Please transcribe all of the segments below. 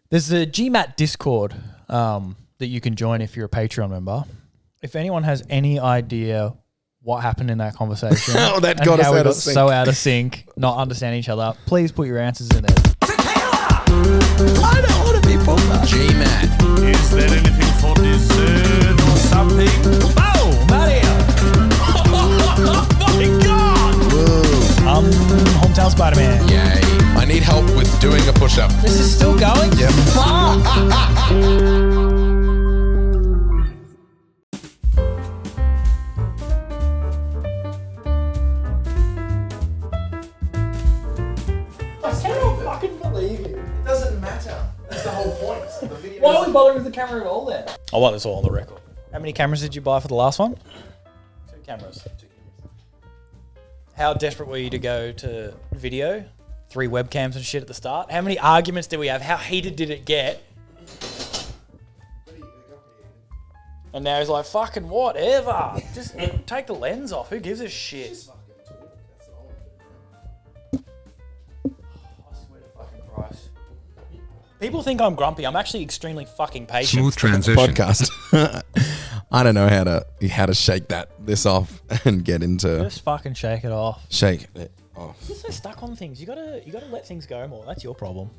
There's a GMat Discord that you can join if you're a Patreon member. If anyone has any idea what happened in that conversation, that got us out of sync. So out of sync, not understanding each other, please put your answers in there. Tequila! I don't want to be pulled up. GMat. Is there anything for dessert or something? Oh, Mario! Oh my God! Woo. Hometown Spider-Man. Yay. I need help with doing a push-up. This is still going? Yep. Why are we bothering with the camera at all then? I want this all on the record. How many cameras did you buy for the last one? 2 cameras. How desperate were you to go to video? 3 webcams and shit at the start? How many arguments did we have? How heated did it get? And now he's like, fucking whatever. Just take the lens off. Who gives a shit? I swear to fucking Christ. People think I'm grumpy. I'm actually extremely fucking patient. Smooth transition. Podcast. I don't know how to shake this off and get into Just fucking shake it off. shake it off. You're so stuck on things. You gotta let things go more. That's your problem.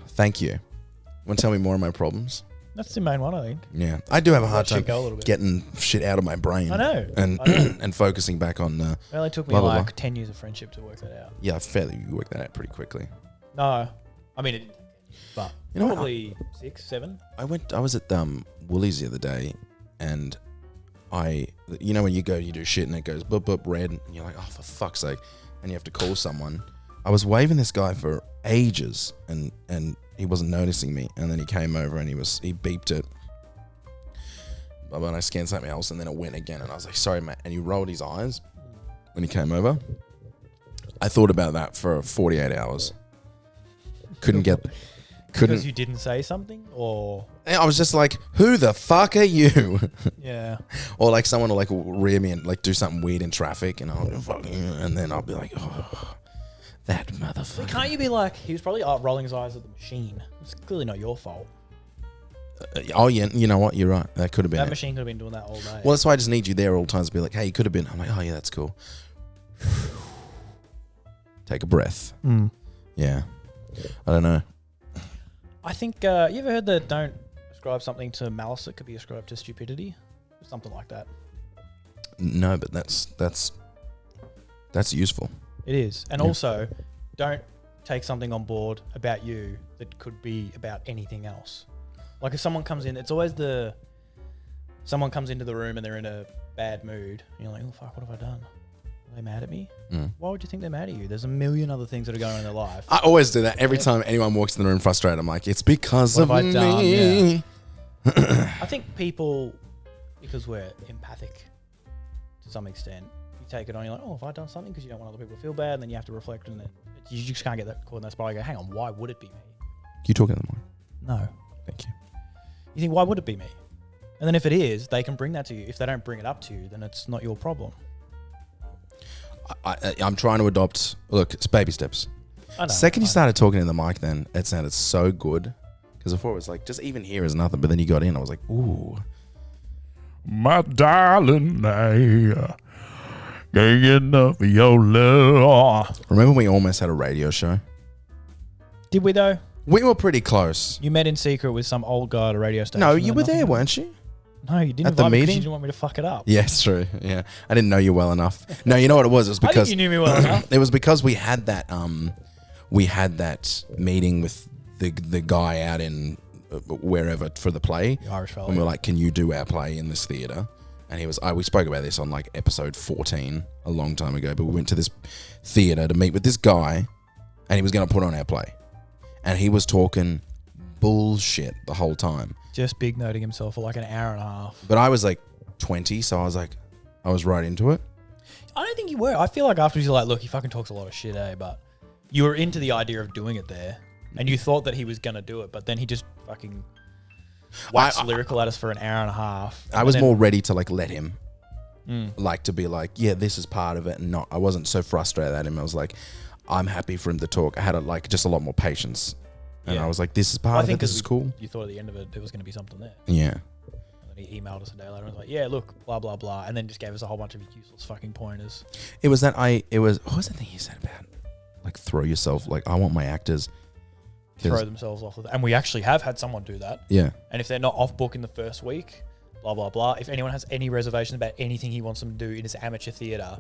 Thank you. Want to tell me more of my problems? That's the main one, I think. Yeah, I do have a hard Let shit time go a little bit. getting shit out of my brain. I know. and I know. and focusing back on. It only took me blah, blah, like blah. 10 years of friendship to work that out. Yeah, fairly. You work that out pretty quickly. No, I mean, but You know what? probably 6, 7. I was at Woolies the other day, and when you go, you do shit, and it goes boop boop red, and you're like, oh, for fuck's sake, and you have to call someone. I was waving this guy for ages, and he wasn't noticing me, and then he came over and he beeped it. But when I scanned something else, and then it went again, and I was like, sorry, mate. And he rolled his eyes when he came over. I thought about that for 48 hours. Because you didn't say something, or I was just like, who the fuck are you? yeah, Or like someone will like rear me and like do something weird in traffic, and I'll go, fuck you, and then I'll be like, oh, that motherfucker. can't you be like, he was probably rolling his eyes at the machine. It's clearly not your fault. Oh yeah, you know what? You're right. That could have been That it. machine could have been doing that all day. Well, that's why I just need you there all the times to be like, hey, you could have been. I'm like, oh yeah, that's cool. Take a breath. Yeah. I don't know. I think you ever heard that don't ascribe something to malice that could be ascribed to stupidity, something like that. No, but that's useful. It is, and Yeah. also don't take something on board about you that could be about anything else. Like if someone comes in, it's always someone comes into the room and they're in a bad mood. And you're like, oh fuck, what have I done? Are they mad at me? Why would you think they're mad at you? There's a million other things that are going on in their life. I always do that. Every time anyone walks in the room frustrated, I'm like, it's because of What have I done? me. Yeah. I think people, because we're empathic to some extent, you take it on, you're like, oh, have I done something? Because you don't want other people to feel bad, and then you have to reflect, and you just can't get that caught in that spiral. You go, hang on, why would it be me? You talking to the mic? No. Thank you. You think, why would it be me? And then if it is, they can bring that to you. If they don't bring it up to you, then it's not your problem. I'm trying to adopt. Look, it's baby steps. I know. Second you started talking in the mic, then it sounded so good. Because before it was like, just even here is nothing. But then you got in, I was like, ooh. My darling, I can't get enough of your love. Remember we almost had a radio show? Did we though? We were pretty close. You met in secret with some old guy at a radio station. No, and you then were nothing there, happened? weren't you? No, you didn't At the invite me 'cause meeting? you didn't want me to fuck it up. Yes, true. Yeah, I didn't know you well enough. No, you know what it was? It was I think because you knew me well enough. it was because we had that meeting with the guy out in wherever for the play. The Irish fella. And we were like, can you do our play in this theatre? And he was, we spoke about this on like episode 14 a long time ago, but we went to this theatre to meet with this guy and he was going to put on our play. And he was talking bullshit the whole time. Just big noting himself for like an hour and a half. But I was like 20, so I was right into it. I don't think you were. I feel like afterwards you're like, look, he fucking talks a lot of shit, but you were into the idea of doing it there. And you thought that he was going to do it, but then he just fucking waxed lyrical at us for an hour and a half. I was more ready to like let him, like to be like, yeah, this is part of it, and not. I wasn't so frustrated at him. I was like, I'm happy for him to talk. I had just a lot more patience, And Yeah. I was like, this is Well, part of it. This is cool. You thought at the end of it, there was going to be something there. Yeah. And then he emailed us a day later and was like, yeah, look, blah, blah, blah. And then just gave us a whole bunch of useless fucking pointers. It was what was the thing you said about? Like, throw yourself, like, I want my actors. Throw themselves off of that. And we actually have had someone do that. Yeah. And if they're not off book in the first week, blah, blah, blah. If anyone has any reservations about anything he wants them to do in his amateur theatre,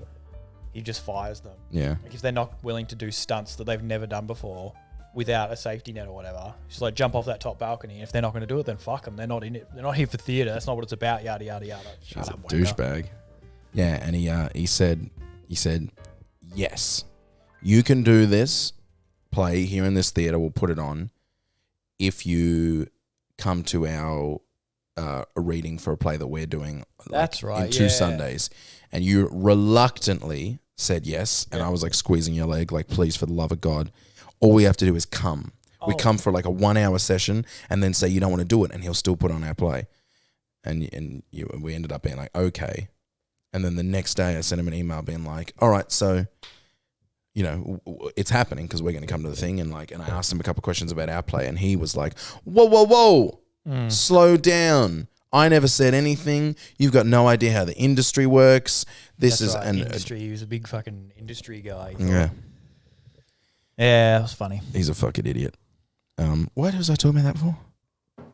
he just fires them. Yeah. Like if they're not willing to do stunts that they've never done before without a safety net or whatever, just like jump off that top balcony. And if they're not going to do it, then fuck them. They're not in it. They're not here for theatre. That's not what it's about. Yada, yada, yada. He's Shut a up, wanker. douchebag. Yeah, and he said, yes, you can do this play here in this theatre. We'll put it on if you come to our a reading for a play that we're doing. That's right, in 2 yeah. Sundays, and you reluctantly said yes, and I was like squeezing your leg, like, please, for the love of God, all we have to do is come. We come for like a 1 hour session, and then say you don't want to do it, and he'll still put on our play. And we ended up being like, okay. And then the next day I sent him an email being like, all right, so, you know, it's happening because we're going to come to the thing. And like, and I asked him a couple of questions about our play, and he was like, whoa, slow down. I never said anything. You've got no idea how the industry works. This That's is right, an industry. He was a big fucking industry guy. yeah. Yeah, it was funny. He's a fucking idiot. What was I talking about that for?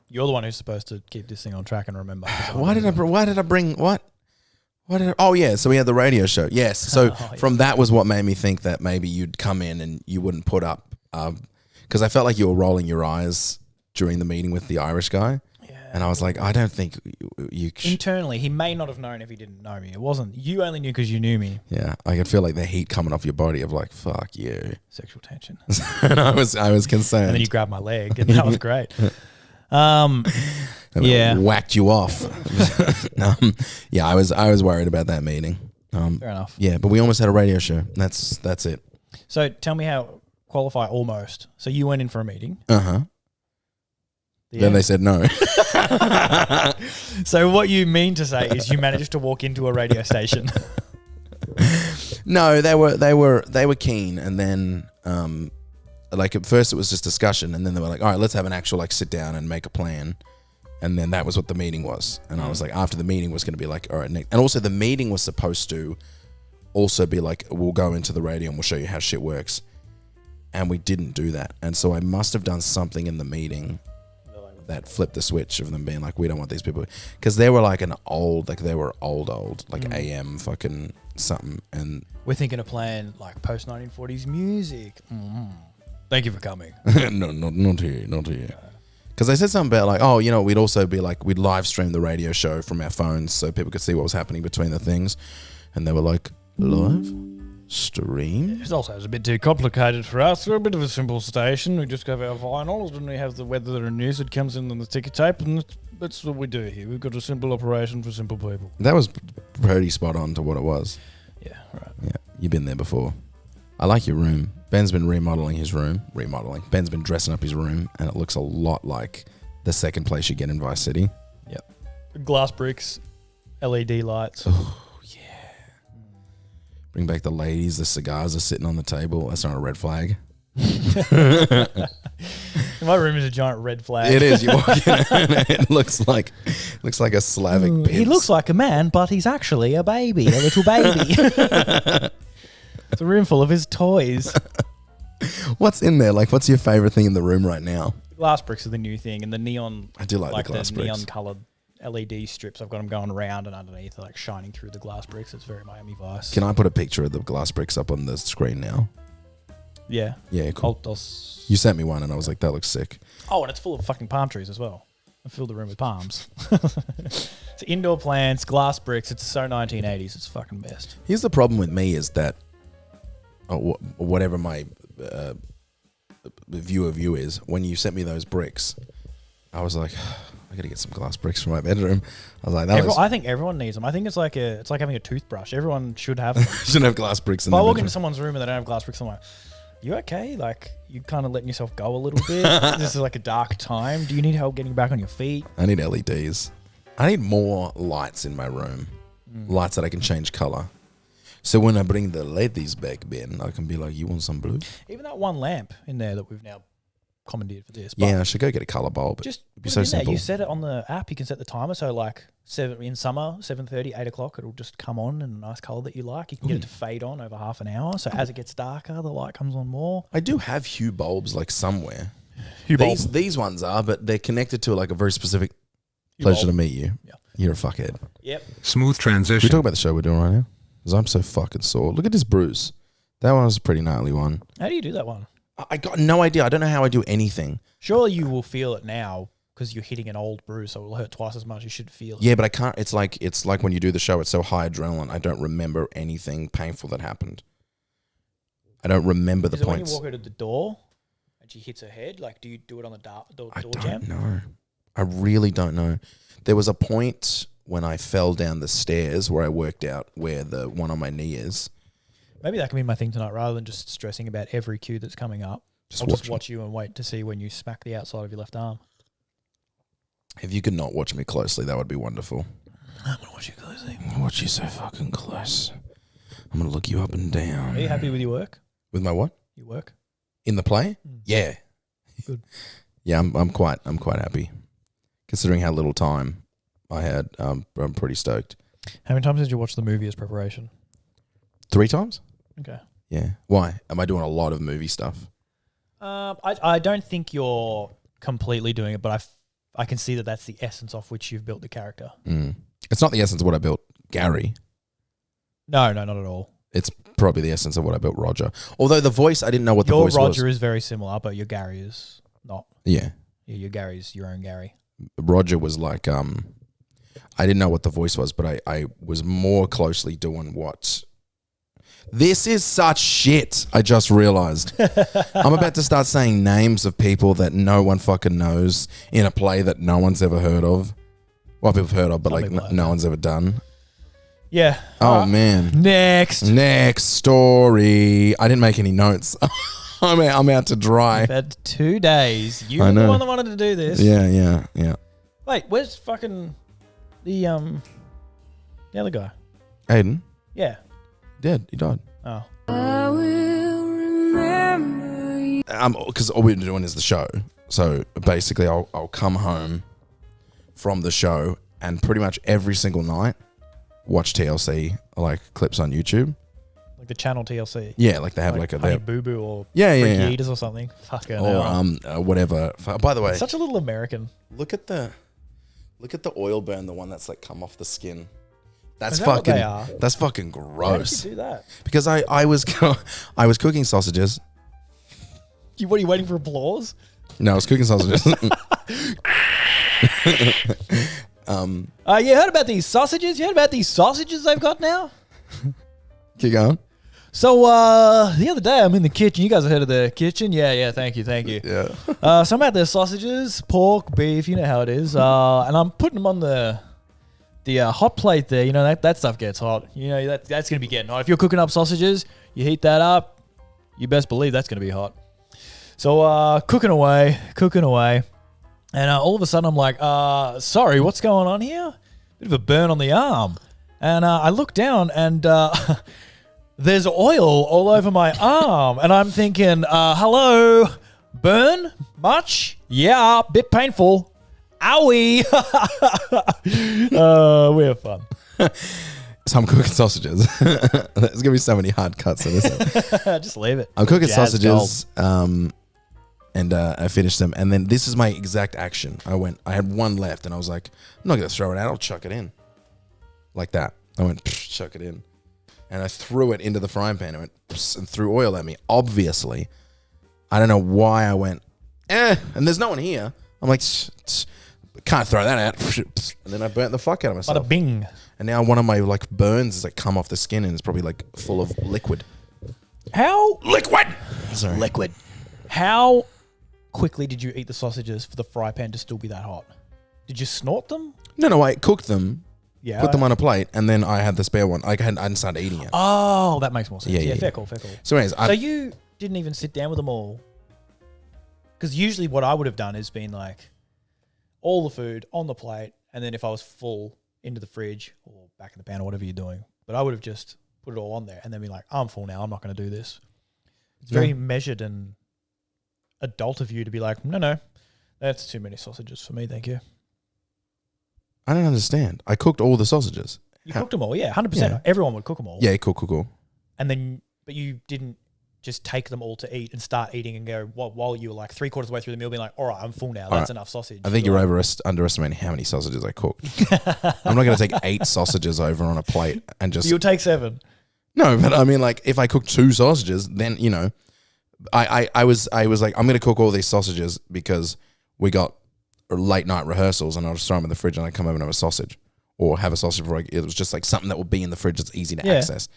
You're the one who's supposed to keep this thing on track and remember. Why did I bring what? Oh yeah, so we had the radio show. Yes, so from that was what made me think that maybe you'd come in and you wouldn't put up, because I felt like you were rolling your eyes during the meeting with the Irish guy, and I was like, I don't think you. Internally, he may not have known if he didn't know me. It wasn't you only knew because you knew me. Yeah, I could feel like the heat coming off your body of like, fuck you. Sexual tension. And I was concerned. And then you grabbed my leg, and that was great. Yeah, whacked you off. Yeah, I was worried about that meeting. fair enough. Yeah, but we almost had a radio show. That's it. So tell me how qualify almost. So you went in for a meeting. Yeah. Then they said no. So what you mean to say is you managed to walk into a radio station. No, they were keen, and then like at first it was just discussion, and then they were like, all right, let's have an actual like sit down and make a plan. And then that was what the meeting was. And I was like, after the meeting was going to be like, all right, Nick. And also the meeting was supposed to also be like, we'll go into the radio and we'll show you how shit works. And we didn't do that. And so I must have done something in the meeting that flipped the switch of them being like, we don't want these people. Because they were like old, like AM fucking something. And We're thinking of playing like post 1940s music. Thank you for coming. no, not here. Because they said something about like, oh, you know, we'd also be like, we'd live stream the radio show from our phones so people could see what was happening between the things. And they were like, live stream? It's also a bit too complicated for us. We're a bit of a simple station. We just have our vinyls and we have the weather and news that comes in on the ticker tape, and that's what we do here. We've got a simple operation for simple people. That was pretty spot on to what it was. Yeah, right. Yeah, you've been there before. I like your room. Ben's been remodeling his room. Ben's been dressing up his room, and it looks a lot like the second place you get in Vice City. Yep. Glass bricks, LED lights. Oh, yeah. Bring back the ladies. The cigars are sitting on the table. That's not a red flag. My room is a giant red flag. It is. You walk in and it looks like a Slavic pimp. He looks like a man, but he's actually a baby, a little baby. It's a room full of his toys. What's in there? Like, what's your favorite thing in the room right now? Glass bricks are the new thing, and the neon. I do like the glass bricks. Neon coloured LED strips. I've got them going around and underneath, like shining through the glass bricks. It's very Miami Vice. Can I put a picture of the glass bricks up on the screen now? Yeah. Yeah, cool. I'll You sent me one, and I was like, that looks sick. Oh, and it's full of fucking palm trees as well. I filled the room with palms. It's indoor plants, glass bricks. It's so 1980s. It's fucking best. Here's the problem with me is that whatever my view of you is, when you sent me those bricks, I was like, I gotta get some glass bricks for my bedroom. I was like, I think everyone needs them. I think it's like having a toothbrush. Everyone should have them. shouldn't have glass bricks in If I their walk bedroom. into someone's room and they don't have glass bricks, I'm like, you okay? Like, you kind of letting yourself go a little bit? This is like a dark time. Do you need help getting back on your feet? I need LEDs. I need more lights in my room. Lights that I can change color. So when I bring the ladies back, Ben, I can be like, you want some blue? Even that one lamp in there that we've now commandeered for this. But Yeah, I should go get a colour bulb. just it'd be put so it in there. simple. You set it on the app. You can set the timer. So like in summer, 7:30, 8 o'clock, it'll just come on in a nice colour that you like. You can get it to fade on over half an hour. So as it gets darker, the light comes on more. I do have hue bulbs like somewhere. Hue bulb. These ones are, but they're connected to like a very specific. Hue Pleasure bulb. to meet you. Yeah. You're a fuckhead. Yep. Smooth Should we transition. talk about the show we're doing right now? Because I'm so fucking sore. Look at this bruise. That one was a pretty gnarly one. How do you do that one? I got no idea. I don't know how I do anything. Surely you will feel it now because you're hitting an old bruise, so it will hurt twice as much. You should feel it. Yeah, but I can't. It's like when you do the show. It's so high adrenaline. I don't remember anything painful that happened. I don't remember the Is it when points. you walk out of the door and she hits her head? Like, do you do it on the door I jam? don't know. I really don't know. There was a point when I fell down the stairs where I worked out where the one on my knee is. Maybe that can be my thing tonight, rather than just stressing about every cue that's coming up. I'll just watch you and wait to see when you smack the outside of your left arm. If you could not watch me closely, that would be wonderful. I'm gonna watch you closely. I'll watch you so fucking close. I'm gonna look you up and down. Are you happy with your work? With my what? Your work? In the play? Yeah. Good. Yeah, I'm quite happy. Considering how little time I had, I'm pretty stoked. How many times did you watch the movie as preparation? 3 times? Okay. Yeah. Why? Am I doing a lot of movie stuff? I don't think you're completely doing it, but I can see that that's the essence of which you've built the character. It's not the essence of what I built Gary. No, not at all. It's probably the essence of what I built Roger. Although the voice, I didn't know what the Your voice Roger was. is very similar, but your Gary is not. Yeah. Yeah, your Gary's your own Gary. Roger was like, I didn't know what the voice was, but I was more closely doing what... This is such shit, I just realized. I'm about to start saying names of people that no one fucking knows in a play that no one's ever heard of. Well, people have heard of, but Some like people have, no yeah. one's ever done. Yeah. Oh, man. Next. Next story. I didn't make any notes. I'm out to dry. We've had 2 days. You I were the know. one that wanted to do this. Yeah. Wait, where's fucking the other guy? Aiden, Yeah. dead. He died. Oh. Because all we're doing is the show. So basically, I'll come home from the show and pretty much every single night watch TLC, like clips on YouTube. Like the channel TLC. Yeah, like they have like a Honey Boo Boo or yeah, Freaky yeah. Eaters or something. Fucking hell. Or whatever. By the way, Such a little American. look at the oil burn, the one that's like come off the skin. That's Is that what fucking they are? that's fucking Why did gross. you do that? Because I was I was cooking sausages. What are you waiting for applause? No, I was cooking sausages. You heard about these sausages? You heard about these sausages they've got now? Keep going. So the other day I'm in the kitchen. You guys have heard of the kitchen? Yeah. Thank you. Yeah. So I'm at the sausages, pork, beef. You know how it is. And I'm putting them on the hot plate there. You know that stuff gets hot. You know that's gonna be getting hot. If you're cooking up sausages, you heat that up. You best believe that's gonna be hot. So cooking away, and all of a sudden I'm like, sorry, what's going on here? Bit of a burn on the arm, and I look down and there's oil all over my arm, and I'm thinking, hello, burn much? Yeah, bit painful. Owie. We have fun. So I'm cooking sausages. There's gonna be so many hard cuts in this. Just leave it. I'm cooking Jazz sausages, and I finished them. And then this is my exact action. I had one left, and I was like, I'm not gonna throw it out. I'll chuck it in, like that. I went chuck it in, and I threw it into the frying pan. I went and threw oil at me. Obviously, I don't know why I went and there's no one here. I'm like, can't throw that out. And then I burnt the fuck out of myself. Bada bing. And now one of my like burns is like come off the skin, and it's probably like full of liquid. How Liquid. Sorry. liquid? How quickly did you eat the sausages for the fry pan to still be that hot? Did you snort them? No, I cooked them. Yeah. Put them on a plate, and then I had the spare one. Like I hadn't started eating it. Oh, that makes more sense. Yeah, Yeah, yeah, fair yeah. call. So, anyways, So you didn't even sit down with them all? Because usually what I would have done is been like all the food on the plate, and then if I was full, into the fridge or back in the pan or whatever you're doing. But I would have just put it all on there and then be like, I'm full now. I'm not going to do this. It's very measured and adult of you to be like, no, that's too many sausages for me, thank you. I don't understand. I cooked all the sausages. You cooked them all, yeah, 100%. Yeah. Everyone would cook them all. Yeah, cool. And then, but you didn't just take them all to eat and start eating and go, while you were like 3/4 of the way through the meal being like, all right, I'm full now. That's enough sausage. I think you're underestimating how many sausages I cooked. I'm not going to take 8 sausages over on a plate and just... You'll take 7. No, but I mean, like, if I cook 2 sausages, then, you know, I was like, I'm going to cook all these sausages because we got late night rehearsals and I'll just throw them in the fridge and I come over and have a sausage or have a sausage before it was just like something that will be in the fridge that's easy to access.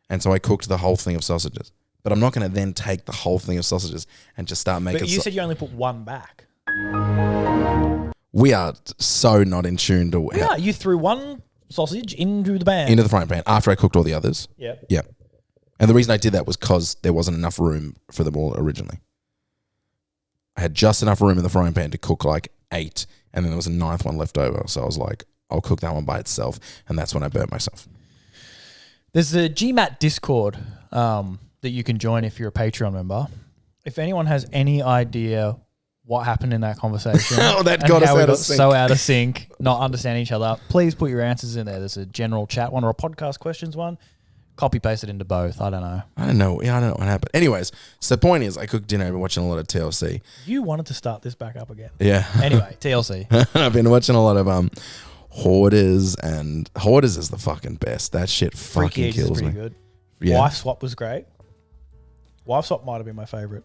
And so I cooked the whole thing of sausages. But I'm not going to then take the whole thing of sausages and just start making... But you said you only put 1 back. We are so not in tune to... Yeah, you threw 1 sausage into the pan. Into the frying pan after I cooked all the others. Yeah. Yeah. And the reason I did that was because there wasn't enough room for them all originally. I had just enough room in the frying pan to cook like 8, and then there was a 9th one left over. So I was like, I'll cook that one by itself, and that's when I burnt myself. There's a GMat Discord that you can join if you're a Patreon member. If anyone has any idea what happened in that conversation, Oh, that and got us how we out of got sync. so out of sync, not understanding each other, please put your answers in there. There's a general chat one or a podcast questions one. Copy paste it into both. I don't know. I don't know. Yeah, I don't know what happened. Anyways, so the point is, I cooked dinner. I've been watching a lot of TLC. You wanted to start this back up again. Yeah. Anyway, TLC. I've been watching a lot of Hoarders, and Hoarders is the fucking best. That shit Freaky fucking Eaters is kills pretty me. good. Yeah. Wife Swap was great. Wife Swap might have been my favorite.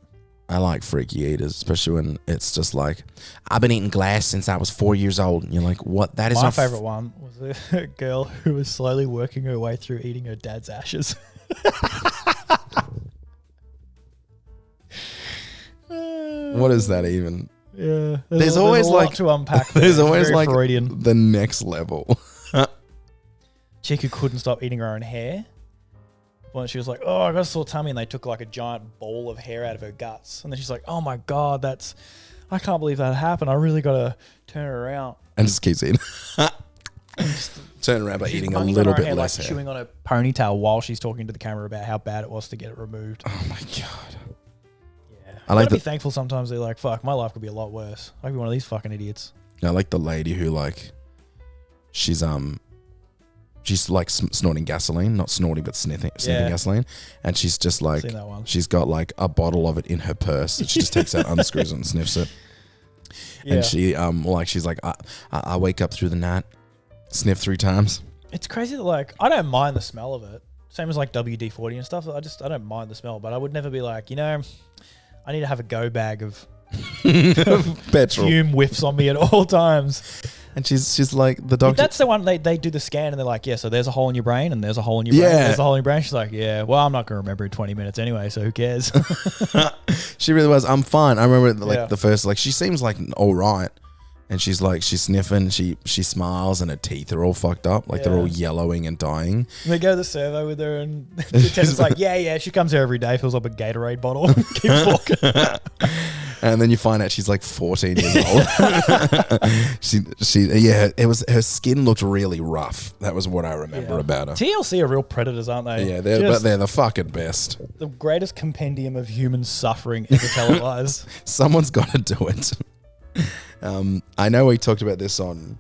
I like Freaky Eaters, especially when it's just like, I've been eating glass since I was 4 years old. And you're like, what? That is My not favorite one was a girl who was slowly working her way through eating her dad's ashes. What is that even? Yeah, There's always a lot like to unpack. There. There's It's always very like Freudian. the next level. Chick who couldn't stop eating her own hair. When she was like, "Oh, I got a sore tummy," and they took like a giant ball of hair out of her guts, and then she's like, "Oh my god, I can't believe that happened. I really gotta turn her around." And just keeps eating. Turn around by She's eating a bunging on little her bit hair, less like hair. chewing on a ponytail while she's talking to the camera about how bad it was to get it removed. Oh my god. Yeah, I like be the- thankful sometimes. They're like, "Fuck, my life could be a lot worse. I could be one of these fucking idiots." I like the lady who like, she's like snorting gasoline, not snorting but sniffing Yeah. gasoline, and she's just like, Seen that one. she's got like a bottle of it in her purse that she just takes out, unscrews it, and sniffs it. Yeah. And she like she's like, I wake up through the night, sniff 3 times. It's crazy that like I don't mind the smell of it. Same as like WD-40 and stuff. I don't mind the smell, but I would never be like, I need to have a go bag of Petrol. fume whiffs on me at all times. And she's like, the But doctor. that's the one they do the scan and they're like, yeah, so there's a hole in your brain and there's a hole in your brain. Yeah. And there's a hole in your brain. She's like, yeah, well, I'm not going to remember in 20 minutes anyway, so who cares? She really was. I'm fine. I remember like Yeah. the first, like she seems like all right, and she's like, she's sniffing, she smiles, and her teeth are all fucked up, like they're all Yeah. yellowing and dying. And they go to the servo with her and the attendant's like, yeah, she comes here every day, fills up a Gatorade bottle, keeps walking. And then you find out she's like 14 years old. It was, her skin looked really rough. That was what I remember Yeah. about her. TLC are real predators, aren't they? Yeah, Just but they're the fucking best. the greatest compendium of human suffering ever televised. Someone's got to do it. I know we talked about this on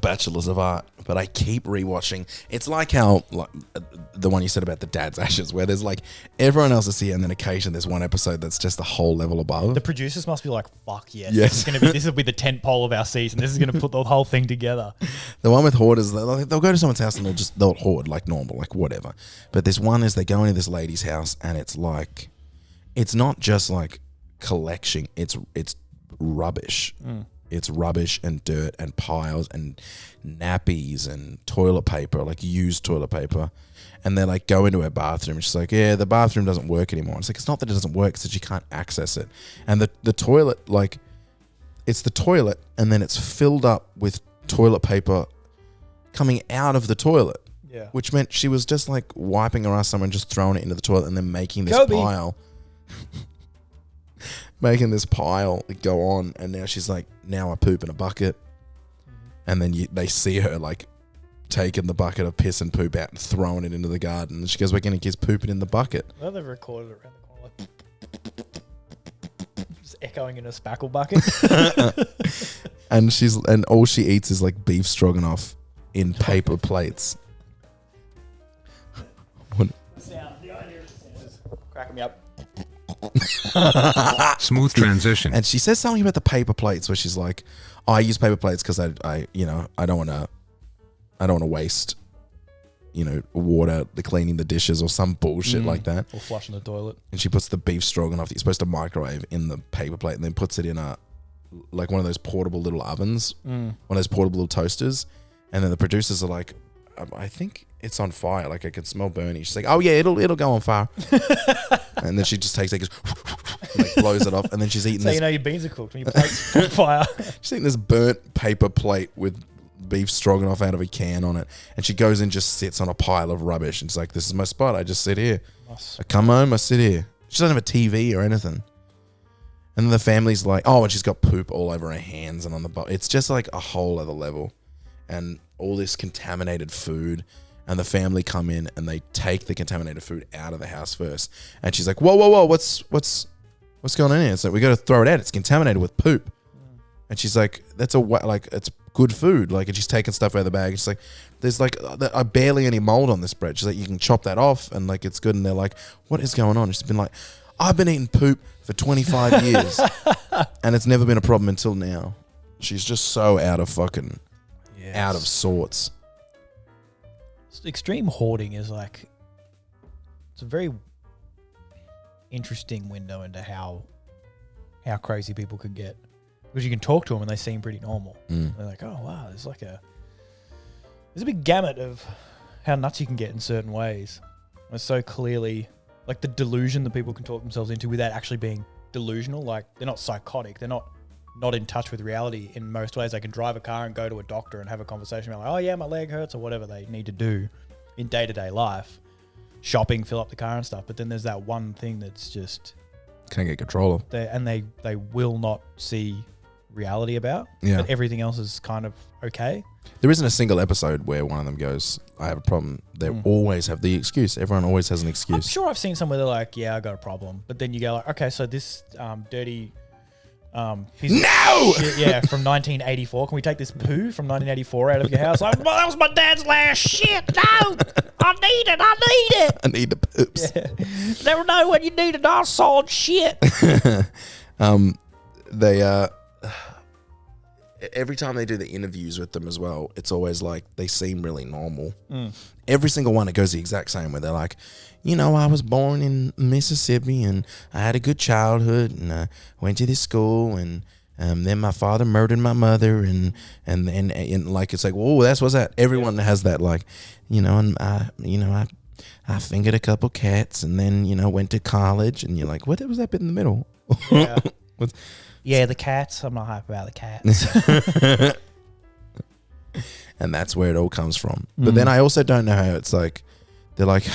Bachelors of Art, but I keep rewatching. It's like how the one you said about the dad's ashes, where there's like everyone else is here, and then occasionally there's one episode that's just a whole level above. The producers must be like, fuck yes. Yes. This will be the tent pole of our season. This is going to put the whole thing together. The one with hoarders, they'll go to someone's house and they'll hoard like normal, like whatever. But this one is they go into this lady's house and it's like, it's not just like collection, it's rubbish. It's rubbish and dirt and piles and nappies and toilet paper, like used toilet paper. And they like go into her bathroom and she's like, yeah, the bathroom doesn't work anymore. It's like, it's not that it doesn't work, it's that you can't access it. And the toilet, like, it's the toilet and then it's filled up with toilet paper coming out of the toilet. Yeah. Which meant she was just like wiping her ass and just throwing it into the toilet and then making this Kobe. pile. Making this pile go on, and now she's like, now I poop in a bucket. And then they see her like taking the bucket of piss and poop out and throwing it into the garden. And she goes back in and keeps pooping in the bucket. Well, they've recorded it around the corner. echoing in a spackle bucket. and all she eats is like beef stroganoff in paper plates. What? Cracking me up. Smooth transition. And she says something about the paper plates where she's like, oh, I use paper plates because I don't want to waste, water cleaning the dishes or some bullshit like that. Or flushing the toilet. And she puts the beef stroganoff that you're supposed to microwave in the paper plate and then puts it in one of those portable little ovens, one of those portable little toasters. And then the producers are like, I think it's on fire. Like I can smell burning. She's like, oh yeah, it'll go on fire. And then she just takes it, like blows it off, and then she's eating. So this, your beans are cooked when your plate's on fire. She's eating this burnt paper plate with beef stroganoff out of a can on it, and she goes and just sits on a pile of rubbish. And she's like, "This is my spot. I just sit here. I come home, I sit here." She doesn't have a TV or anything. And then the family's like, "Oh," and she's got poop all over her hands and on the butt. It's just like a whole other level, and all this contaminated food. And the family come in and they take the contaminated food out of the house first. And she's like, whoa, what's going on here? It's like, we got to throw it out. It's contaminated with poop. And she's like, it's good food. Like, and she's taking stuff out of the bag. She's like, there's like barely any mold on this bread. She's like, you can chop that off and like, it's good. And they're like, what is going on? And she's been like, I've been eating poop for 25 years and it's never been a problem until now. She's just so out of sorts. Extreme hoarding is like, it's a very interesting window into how crazy people could get, because you can talk to them and they seem pretty normal. They're like, oh wow, there's a big gamut of how nuts you can get in certain ways. It's so clearly like the delusion that people can talk themselves into without actually being delusional. Like they're not psychotic, they're not in touch with reality in most ways. They can drive a car and go to a doctor and have a conversation about like, oh yeah, my leg hurts, or whatever they need to do in day-to-day life, shopping, fill up the car and stuff. But then there's that one thing that's just can't get control of. They will not see reality about. Yeah. But everything else is kind of okay. There isn't a single episode where one of them goes, I have a problem. They always have the excuse. Everyone always has an excuse. I'm sure I've seen somewhere they're like, yeah, I got a problem. But then you go like, okay, so this dirty piece No! of shit, yeah, from 1984. Can we take this poo from 1984 out of your house? Like, well, that was my dad's last shit. No, I need it. I need the poops. Yeah. Never know when you need an all solid shit. They every time they do the interviews with them as well, it's always like they seem really normal. Every single one, it goes the exact same where they're like, I was born in Mississippi and I had a good childhood and I went to this school and then my father murdered my mother and like it's like, whoa, what's that? Everyone has that, like, and I fingered a couple cats and then went to college, and you're like, what was that bit in the middle? Yeah. Yeah, the cats. I'm not hype about the cats. And that's where it all comes from. But then I also don't know how it's like, they're like,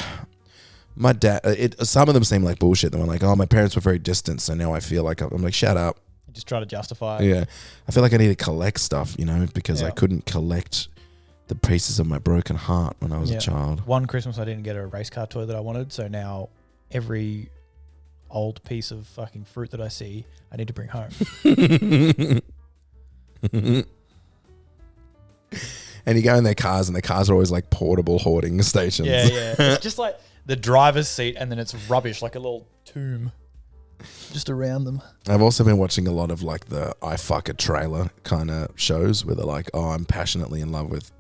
my dad, some of them seem like bullshit. They're like, oh, my parents were very distant, so now I feel like I'm like, shut up. Just try to justify it. Yeah. I feel like I need to collect stuff, because I couldn't collect the pieces of my broken heart when I was a child. One Christmas I didn't get a race car toy that I wanted, so now every old piece of fucking fruit that I see, I need to bring home. And you go in their cars, and the cars are always like portable hoarding stations. Yeah. It's just like the driver's seat, and then it's rubbish, like a little tomb just around them. I've also been watching a lot of like the I fuck a trailer kind of shows where they're like, oh, I'm passionately in love with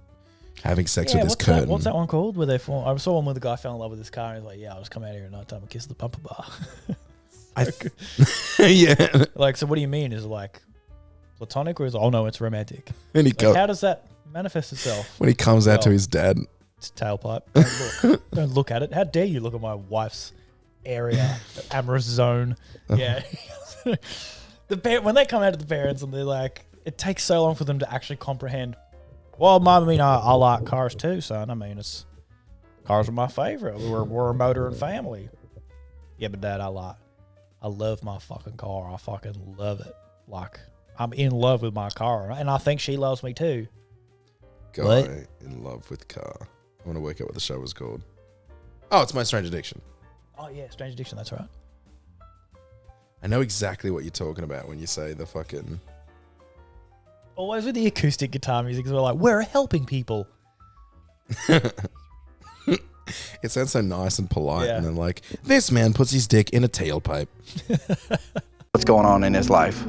having sex with this curtain. What's that one called? Where I saw one where the guy fell in love with this car and he's like, yeah, I'll just come out here at night time and kiss the bumper bar. Yeah. Like, so what do you mean? Is it like platonic, or is it, oh no, it's romantic? And he Like, how does that manifest itself? when he comes out to his dad. It's tailpipe. Don't look at it. How dare you look at my wife's area, amorous zone. Yeah. When they come out to the parents and they're like, it takes so long for them to actually comprehend. Well, I like cars too, son. I mean, cars are my favorite. We're a motoring family. Yeah, but Dad, I love my fucking car. I fucking love it. Like, I'm in love with my car, and I think she loves me too. Guy in love with car. I want to work out what the show was called. Oh, it's My Strange Addiction. Oh yeah, Strange Addiction. That's right. I know exactly what you're talking about when you say the fucking. Always with the acoustic guitar music, we're like, we're helping people. It sounds so nice and polite, Yeah. and then like, this man puts his dick in a tailpipe. What's going on in his life?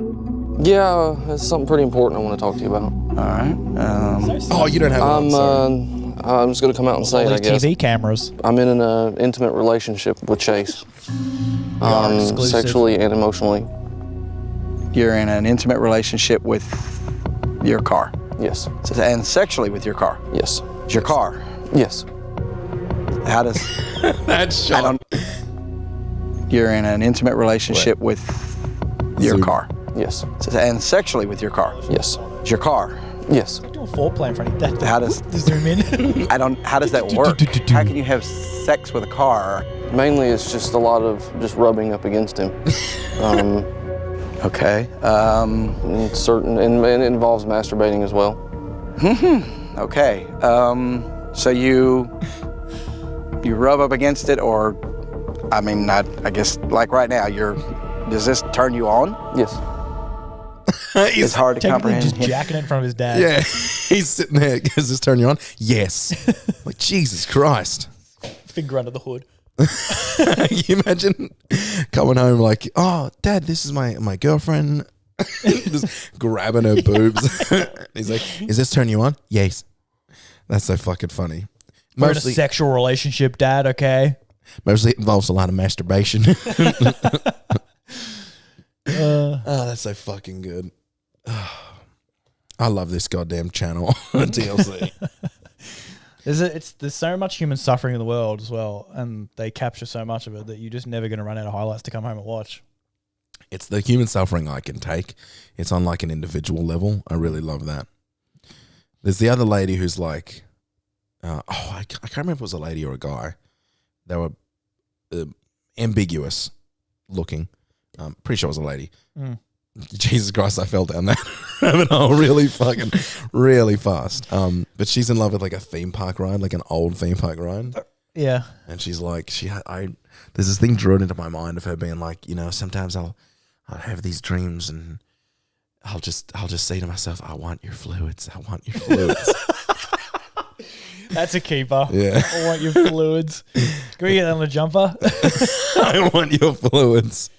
Yeah, it's something pretty important I want to talk to you about. All right. Oh, you don't have it on, sorry. I'm just going to come out and say All it, I these guess. TV cameras. I'm in an intimate relationship with Chase. Exclusive. Sexually and emotionally. You're in an intimate relationship with your car. Yes. And sexually with your car. Yes. It's your car. Yes. How does... That's I shot. don't... You're in an intimate relationship with your Zoom. car. Yes. And sexually with your car. Yes. It's your car. Yes. Do a foreplay in front of you. How does... Zoom in. How does that work? How can you have sex with a car? Mainly it's just a lot of just rubbing up against him. Okay. And it involves masturbating as well. Okay. So you rub up against it, or, I mean, I guess like right now, does this turn you on? Yes. It's hard to Technically comprehend. just jacking it in front of his dad. Yeah, he's sitting there. Does this turn you on? Yes. Like, Jesus Christ. Finger under the hood. Can you imagine coming home like, oh, Dad, this is my girlfriend. Just grabbing her boobs. He's like, is this turn you on? Yes. That's so fucking funny. We're in a sexual relationship, Dad, okay? Mostly it involves a lot of masturbation. Oh, that's so fucking good. I love this goddamn channel, TLC. There's so much human suffering in the world as well, and they capture so much of it that you're just never going to run out of highlights to come home and watch. It's the human suffering I can take. It's on like an individual level. I really love that. There's the other lady who's like, I can't remember if it was a lady or a guy. They were ambiguous looking. Pretty sure it was a lady. Mm. Jesus Christ, I fell down that rabbit hole really fast. But she's in love with like a theme park ride, like an old theme park ride. Yeah. And she's like, there's this thing drawn into my mind of her being like, you know, sometimes I'll have these dreams and I'll just say to myself, I want your fluids. I want your fluids. That's a keeper. Yeah. I want your fluids. Can we get that on a jumper? I want your fluids.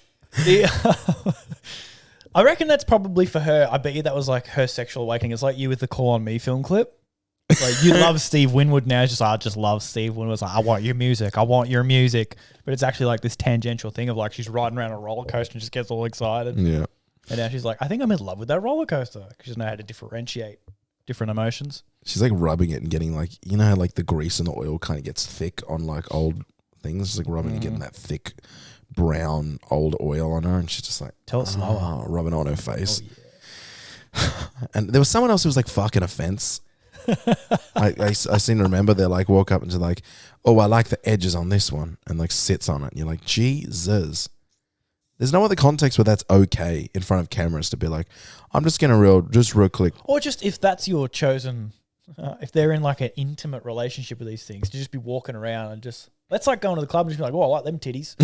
I reckon that's probably for her. I bet you that was like her sexual awakening. It's like you with the Call on Me film clip. Like you love Steve Winwood now. It's just, I just love Steve Winwood. It's like, I want your music. I want your music. But it's actually like this tangential thing of like she's riding around a roller coaster and just gets all excited. Yeah. And now she's like, I think I'm in love with that roller coaster. Because she doesn't know how to differentiate different emotions. She's like rubbing it and getting like, you know how like the grease and the oil kind of gets thick on like old things? She's like rubbing and getting that thick brown old oil on her, and she's just like, Tell it slower. rubbing it on her face. And there was someone else who was like fucking a fence. I seem to remember they like woke up and just like, oh, I like the edges on this one, and like sits on it, and you're like, Jesus. There's no other context where that's okay in front of cameras to be like, I'm just gonna real quick. Or just if that's your chosen, if they're in like an intimate relationship with these things, to just be walking around and just, let's like going to the club and just be like, oh, I like them titties.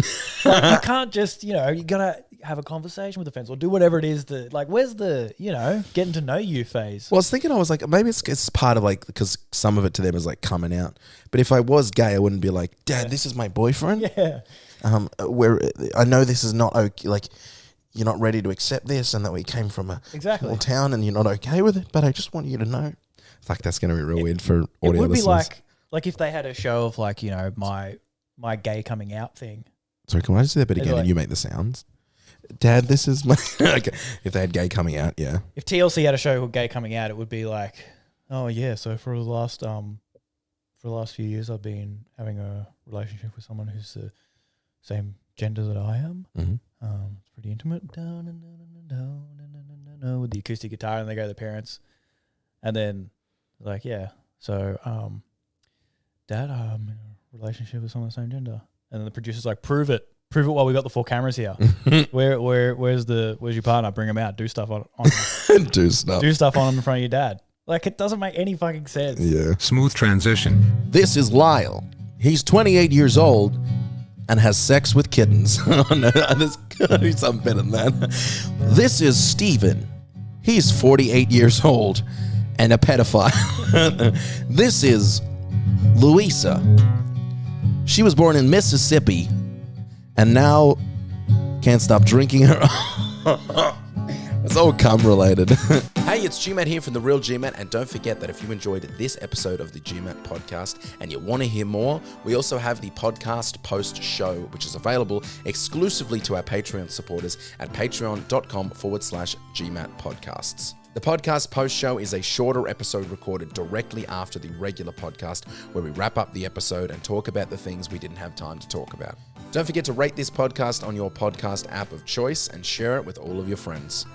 Like, you can't just, you gotta have a conversation with the fence or do whatever it is that, like, where's the, getting to know you phase? Well, I was like, maybe it's part of like, because some of it to them is like coming out. But if I was gay, I wouldn't be like, Dad, this is my boyfriend. Yeah. Where I know this is not okay, like you're not ready to accept this, and that we came from a small town, and you're not okay with it. But I just want you to know, like that's going to be real weird for audio It would be listeners. like if they had a show of like, my gay coming out thing. Sorry, can I just do that bit It's again like- and you make the sounds? Dad, this is my. Okay. If they had gay coming out, yeah. If TLC had a show called Gay Coming Out, it would be like, oh yeah, so for the last few years, I've been having a relationship with someone who's the same gender that I am. Mm-hmm. It's pretty intimate. Down, with the acoustic guitar, and they go to the parents, and then like, yeah, so Dad, I'm in a relationship with someone of the same gender, and then the producer's like, prove it while we got the 4 cameras here. Where's your partner? Bring him out. Do stuff on him. Do stuff. Do stuff on him in front of your dad. Like, it doesn't make any fucking sense. Yeah. Smooth transition. This is Lyle. He's 28 years old and has sex with kittens. Oh, no, Do something better than that. This is Steven. He's 48 years old and a pedophile. This is Louisa. She was born in Mississippi and now can't stop drinking her. It's all cum related. Hey, it's GMat here from The Real GMat, and don't forget that if you enjoyed this episode of the GMat podcast and you want to hear more, we also have the podcast post show, which is available exclusively to our Patreon supporters at patreon.com/GMat podcasts. The podcast post show is a shorter episode recorded directly after the regular podcast, where we wrap up the episode and talk about the things we didn't have time to talk about. Don't forget to rate this podcast on your podcast app of choice and share it with all of your friends.